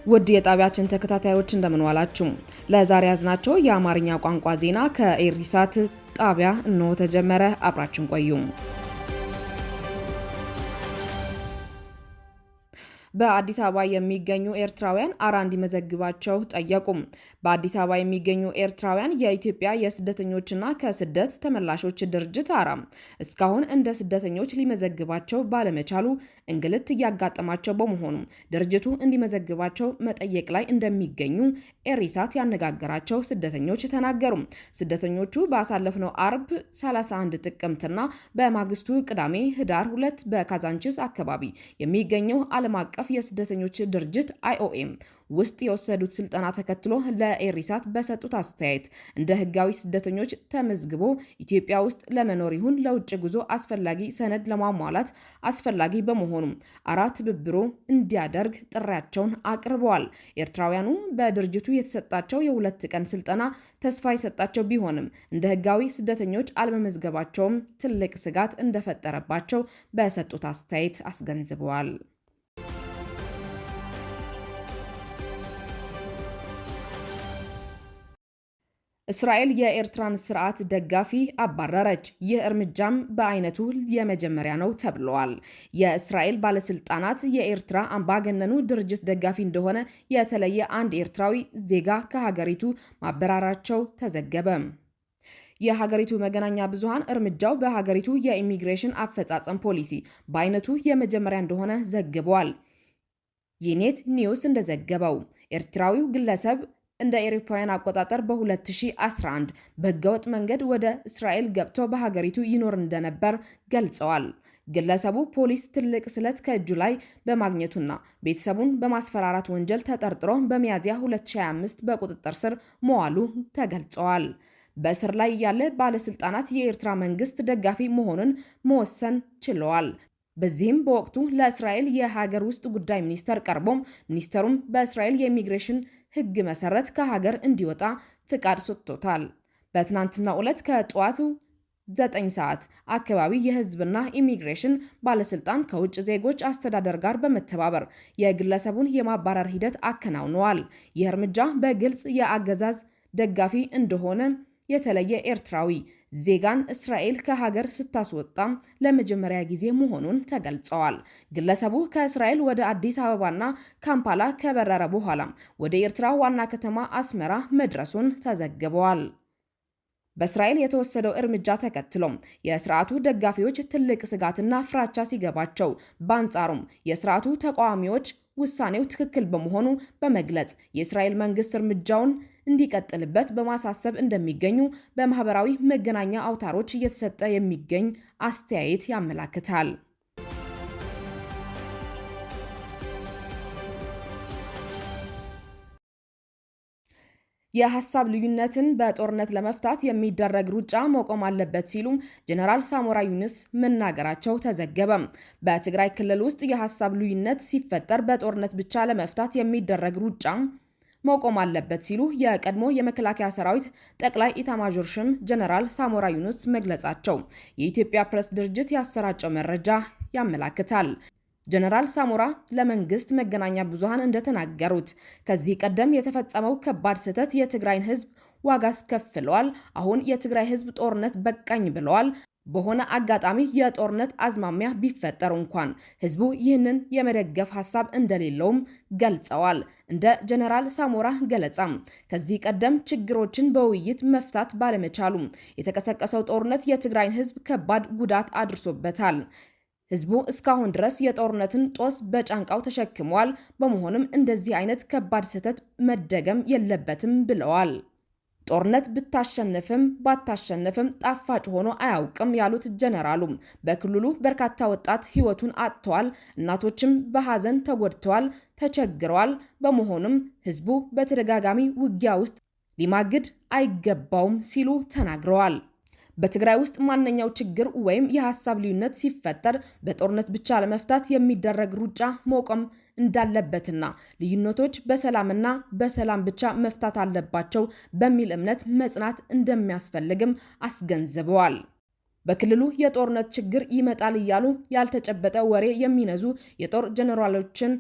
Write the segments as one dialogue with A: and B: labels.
A: ውድ የጣቢያችን ተከታታዮች እንደምን ዋላችሁ። ለዛሬ ያዝናቸው የአማርኛ ቋንቋ ዜና ከኤሪሳት ጣቢያ ነው ተጀመረ። አብራችን ቆዩ። በአዲስ አበባ የሚገኙ ኤርትራውያን አራ እንዲመዘግባቸው ጠየቁ። በአዲስ አበባ የሚገኙ ኤርትራውያን የኢትዮጵያ የስደተኞችና ከስደት ተመላሾች ድርጅት አራ እስካሁን እንደ ስደተኞች ሊመዘግባቸው ባለመቻሉ እንግልት እያጋጠማቸው በመሆኑ ድርጅቱ እንዲመዘግባቸው መጠየቅ ላይ እንደሚገኙ ኤሪሳት ያነጋገራቸው ስደተኞች ተናገሩ። ስደተኞቹ ባሳለፍነው አርብ 31 ጥቅምትና በማግስቱ ቅዳሜ ህዳር 2 በካዛንቺስ አካባቢ የሚገኘው ዓለም አቀፍ የስደተኞች ድርጅት IOM ውስጥ የወሰዱት ስልጠና ተከትሎ ለኤሪሳት በሰጡት አስተያየት እንደ ህጋዊ ስደተኞች ተመዝግቦ ኢትዮጵያ ውስጥ ለመኖር ይሁን ለውጭ ጉዞ አስፈላጊ ሰነድ ለማሟላት አስፈላጊ በመሆኑ ትብብሩ እንዲያደርግ ጥሪያቸውን አቅርበዋል። ኤርትራውያኑ በድርጅቱ የተሰጣቸው የሁለት ቀን ስልጠና ተስፋ የሰጣቸው ቢሆንም እንደ ህጋዊ ስደተኞች አለመመዝገባቸውም ትልቅ ስጋት እንደፈጠረባቸው በሰጡት አስተያየት አስገንዝበዋል። እስራኤል የኤርትራን ስርዓት ደጋፊ አባረረች። ይህ እርምጃም በአይነቱ የመጀመሪያ ነው ተብሏል። የእስራኤል ባለስልጣናት የኤርትራ አምባገነኑ ድርጅት ደጋፊ እንደሆነ የተለየ አንድ ኤርትራዊ ዜጋ ከሀገሪቱ ማባረራቸው ተዘገበ። የሀገሪቱ መገናኛ ብዙሃን እርምጃው በሀገሪቱ የኢሚግሬሽን አፈጻጸም ፖሊሲ በአይነቱ የመጀመሪያ እንደሆነ ዘግቧል። የኔት ኒውስ እንደዘገበው ኤርትራዊው ግለሰብ እንደ አውሮፓውያን አቆጣጠር በ2011 በህገወጥ መንገድ ወደ እስራኤል ገብቶ በሀገሪቱ ይኖር እንደነበር ገልጸዋል። ግለሰቡ ፖሊስ ትልቅ ስለት ከእጁ ላይ በማግኘቱና ቤተሰቡን በማስፈራራት ወንጀል ተጠርጥሮ በሚያዝያ 2025 በቁጥጥር ስር መዋሉ ተገልጸዋል። በእስር ላይ ያለ ባለስልጣናት የኤርትራ መንግስት ደጋፊ መሆኑን መወሰን ችለዋል። በዚህም በወቅቱ ለእስራኤል የሀገር ውስጥ ጉዳይ ሚኒስተር ቀርቦም ሚኒስተሩም በእስራኤል የኢሚግሬሽን ህግ መሰረት ከሀገር እንዲወጣ ፍቃድ ሰጥቶታል። በትናንትናው ዕለት ከጠዋቱ 9 ሰዓት አካባቢ የህዝብና ኢሚግሬሽን ባለስልጣን ከውጭ ዜጎች አስተዳደር ጋር በመተባበር የግለሰቡን የማባረር ሂደት አከናውነዋል። ይህ እርምጃ በግልጽ የአገዛዝ ደጋፊ እንደሆነ የተለየ ኤርትራዊ ዜጋን እስራኤል ከሀገር ስታስወጣም ለመጀመሪያ ጊዜ መሆኑን ተገልጸዋል። ግለሰቡ ከእስራኤል ወደ አዲስ አበባና ካምፓላ ከበረረ በኋላ ወደ ኤርትራ ዋና ከተማ አስመራ መድረሱን ተዘግበዋል። በእስራኤል የተወሰደው እርምጃ ተከትሎም የስርዓቱ ደጋፊዎች ትልቅ ስጋትና ፍራቻ ሲገባቸው፣ በአንጻሩም የስርዓቱ ተቃዋሚዎች ውሳኔው ትክክል በመሆኑ በመግለጽ የእስራኤል መንግስት እርምጃውን እንዲቀጥልበት በማሳሰብ እንደሚገኙ በማህበራዊ መገናኛ አውታሮች እየተሰጠ የሚገኝ አስተያየት ያመላክታል። የሐሳብ ልዩነትን በጦርነት ለመፍታት የሚደረግ ሩጫ መቆም አለበት ሲሉ ጀነራል ሳሞራ ዩኑስ መናገራቸው ተዘገበ። በትግራይ ክልል ውስጥ የሐሳብ ልዩነት ሲፈጠር በጦርነት ብቻ ለመፍታት የሚደረግ ሩጫ መቆም አለበት ሲሉ የቀድሞ የመከላከያ ሰራዊት ጠቅላይ ኢታማዦር ሹም ጀነራል ሳሞራ ዩኑስ መግለጻቸው የኢትዮጵያ ፕሬስ ድርጅት ያሰራጨው መረጃ ያመላክታል። ጀነራል ሳሞራ ለመንግስት መገናኛ ብዙሃን እንደተናገሩት ከዚህ ቀደም የተፈጸመው ከባድ ስህተት የትግራይን ህዝብ ዋጋ አስከፍሏል። አሁን የትግራይ ህዝብ ጦርነት በቃኝ ብለዋል። በሆነ አጋጣሚ የጦርነት አዝማሚያ ቢፈጠር እንኳን ህዝቡ ይህንን የመደገፍ ሐሳብ እንደሌለውም ገልጸዋል። እንደ ጀነራል ሳሞራ ገለጻም ከዚህ ቀደም ችግሮችን በውይይት መፍታት ባለመቻሉ የተቀሰቀሰው ጦርነት የትግራይን ህዝብ ከባድ ጉዳት አድርሶበታል። ህዝቡ እስካሁን ድረስ የጦርነትን ጦስ በጫንቃው ተሸክሟል። በመሆኑም እንደዚህ አይነት ከባድ ስህተት መደገም የለበትም ብለዋል። ጦርነት ብታሸንፍም ባታሸንፍም ጣፋጭ ሆኖ አያውቅም ያሉት ጀነራሉም በክልሉ በርካታ ወጣት ህይወቱን አጥተዋል፣ እናቶችም በሐዘን ተጎድተዋል፣ ተቸግረዋል። በመሆኑም ህዝቡ በተደጋጋሚ ውጊያ ውስጥ ሊማግድ አይገባውም ሲሉ ተናግረዋል። በትግራይ ውስጥ ማንኛው ችግር ወይም የሐሳብ ልዩነት ሲፈጠር በጦርነት ብቻ ለመፍታት የሚደረግ ሩጫ መቆም እንዳለበትና ልዩነቶች በሰላምና በሰላም ብቻ መፍታት አለባቸው በሚል እምነት መጽናት እንደሚያስፈልግም አስገንዝበዋል። በክልሉ የጦርነት ችግር ይመጣል እያሉ ያልተጨበጠ ወሬ የሚነዙ የጦር ጀነራሎችን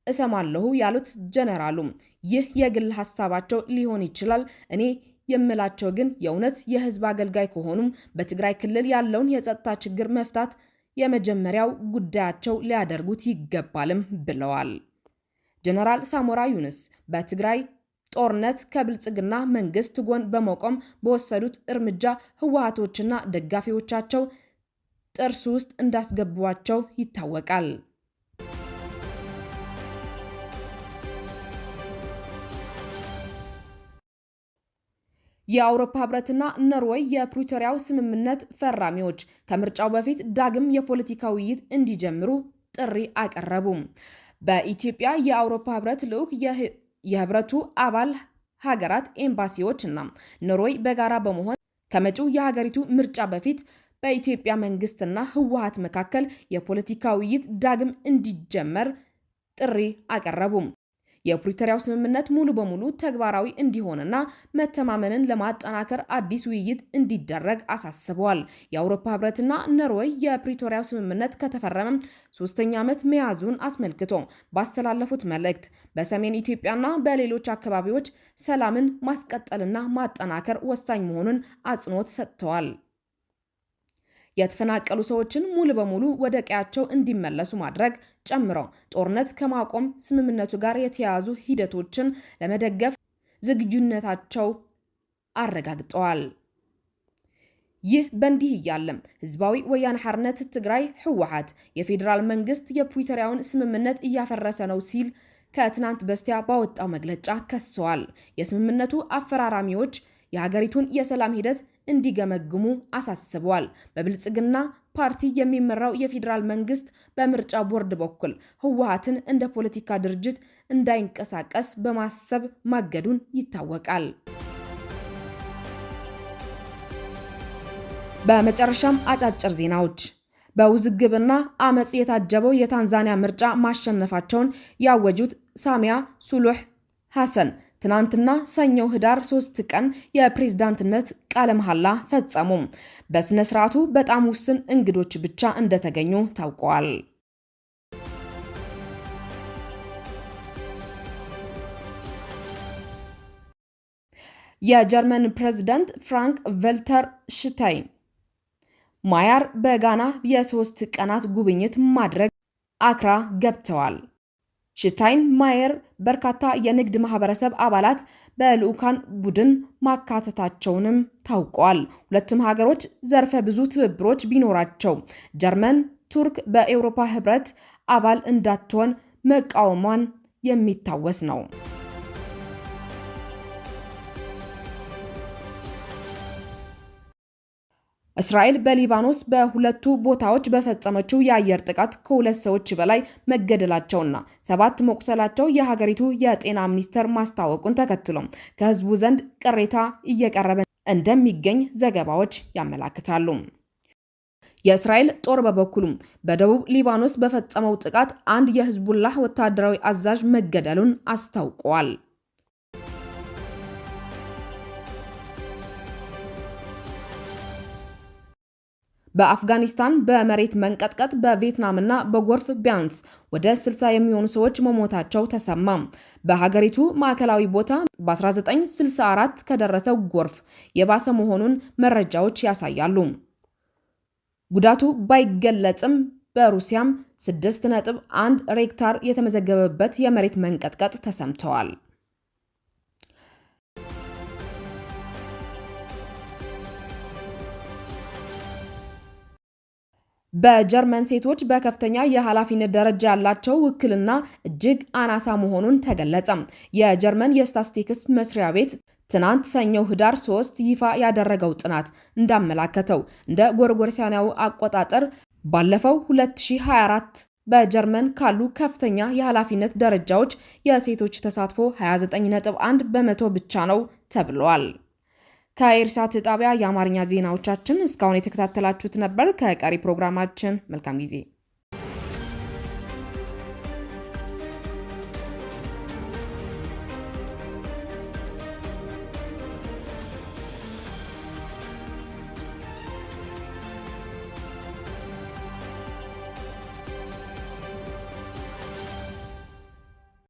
A: እሰማለሁ ያሉት ጀነራሉ ይህ የግል ሐሳባቸው ሊሆን ይችላል። እኔ የምላቸው ግን የእውነት የህዝብ አገልጋይ ከሆኑም በትግራይ ክልል ያለውን የጸጥታ ችግር መፍታት የመጀመሪያው ጉዳያቸው ሊያደርጉት ይገባልም ብለዋል። ጀነራል ሳሞራ ዩኑስ በትግራይ ጦርነት ከብልጽግና መንግስት ጎን በመቆም በወሰዱት እርምጃ ህወሓቶችና ደጋፊዎቻቸው ጥርስ ውስጥ እንዳስገቧቸው ይታወቃል። የአውሮፓ ህብረትና ኖርዌይ የፕሪቶሪያው ስምምነት ፈራሚዎች ከምርጫው በፊት ዳግም የፖለቲካ ውይይት እንዲጀምሩ ጥሪ አቀረቡ። በኢትዮጵያ የአውሮፓ ህብረት ልዑክ የህብረቱ አባል ሀገራት ኤምባሲዎች እና ኖርዌይ በጋራ በመሆን ከመጪው የሀገሪቱ ምርጫ በፊት በኢትዮጵያ መንግስትና ህወሓት መካከል የፖለቲካ ውይይት ዳግም እንዲጀመር ጥሪ አቀረቡ። የፕሪቶሪያው ስምምነት ሙሉ በሙሉ ተግባራዊ እንዲሆንና መተማመንን ለማጠናከር አዲስ ውይይት እንዲደረግ አሳስበዋል። የአውሮፓ ህብረትና ኖርዌይ የፕሪቶሪያው ስምምነት ከተፈረመ 3ኛ ዓመት መያዙን አስመልክቶ ባስተላለፉት መልእክት በሰሜን ኢትዮጵያና በሌሎች አካባቢዎች ሰላምን ማስቀጠልና ማጠናከር ወሳኝ መሆኑን አጽንኦት ሰጥተዋል። የተፈናቀሉ ሰዎችን ሙሉ በሙሉ ወደ ቀያቸው እንዲመለሱ ማድረግ ጨምሮ ጦርነት ከማቆም ስምምነቱ ጋር የተያያዙ ሂደቶችን ለመደገፍ ዝግጁነታቸው አረጋግጠዋል። ይህ በእንዲህ እያለም ህዝባዊ ወያነ ሓርነት ትግራይ ህወሓት የፌዴራል መንግስት የፕሪቶሪያውን ስምምነት እያፈረሰ ነው ሲል ከትናንት በስቲያ ባወጣው መግለጫ ከሰዋል። የስምምነቱ አፈራራሚዎች የሀገሪቱን የሰላም ሂደት እንዲገመግሙ አሳስበዋል። በብልጽግና ፓርቲ የሚመራው የፌዴራል መንግስት በምርጫ ቦርድ በኩል ህወሓትን እንደ ፖለቲካ ድርጅት እንዳይንቀሳቀስ በማሰብ ማገዱን ይታወቃል። በመጨረሻም አጫጭር ዜናዎች። በውዝግብና አመጽ የታጀበው የታንዛኒያ ምርጫ ማሸነፋቸውን ያወጁት ሳሚያ ሱሉህ ሐሰን ትናንትና ሰኞ ህዳር 3 ቀን የፕሬዝዳንትነት ቃለ መሐላ ፈጸሙ። በስነ ስርዓቱ በጣም ውስን እንግዶች ብቻ እንደተገኙ ታውቋል። የጀርመን ፕሬዝዳንት ፍራንክ ቫልተር ሽታይን ማየር በጋና የ3 ቀናት ጉብኝት ማድረግ አክራ ገብተዋል። ሽታይን ማየር በርካታ የንግድ ማህበረሰብ አባላት በልዑካን ቡድን ማካተታቸውንም ታውቋል። ሁለቱም ሀገሮች ዘርፈ ብዙ ትብብሮች ቢኖራቸው ጀርመን ቱርክ በአውሮፓ ህብረት አባል እንዳትሆን መቃወሟን የሚታወስ ነው። እስራኤል በሊባኖስ በሁለቱ ቦታዎች በፈጸመችው የአየር ጥቃት ከ2 ሰዎች በላይ መገደላቸውና 7 መቁሰላቸው የሀገሪቱ የጤና ሚኒስቴር ማስታወቁን ተከትሎ ከህዝቡ ዘንድ ቅሬታ እየቀረበ እንደሚገኝ ዘገባዎች ያመለክታሉ። የእስራኤል ጦር በበኩሉ በደቡብ ሊባኖስ በፈጸመው ጥቃት አንድ የሂዝቡላህ ወታደራዊ አዛዥ መገደሉን አስታውቋል። በአፍጋኒስታን በመሬት መንቀጥቀጥ በቪየትናምና በጎርፍ ቢያንስ ወደ 60 የሚሆኑ ሰዎች መሞታቸው ተሰማ። በሀገሪቱ ማዕከላዊ ቦታ በ1964 ከደረሰው ጎርፍ የባሰ መሆኑን መረጃዎች ያሳያሉ። ጉዳቱ ባይገለጽም በሩሲያም 6.1 ሬክታር የተመዘገበበት የመሬት መንቀጥቀጥ ተሰምተዋል። በጀርመን ሴቶች በከፍተኛ የኃላፊነት ደረጃ ያላቸው ውክልና እጅግ አናሳ መሆኑን ተገለጸ። የጀርመን የስታቲስቲክስ መስሪያ ቤት ትናንት ሰኞ ህዳር 3 ይፋ ያደረገው ጥናት እንዳመላከተው እንደ ጎርጎሮሳውያኑ አቆጣጠር ባለፈው 2024 በጀርመን ካሉ ከፍተኛ የኃላፊነት ደረጃዎች የሴቶች ተሳትፎ 29.1 በመቶ ብቻ ነው ተብሏል። ከኢርሳት ጣቢያ የአማርኛ ዜናዎቻችን እስካሁን የተከታተላችሁት ነበር። ከቀሪ ፕሮግራማችን መልካም ጊዜ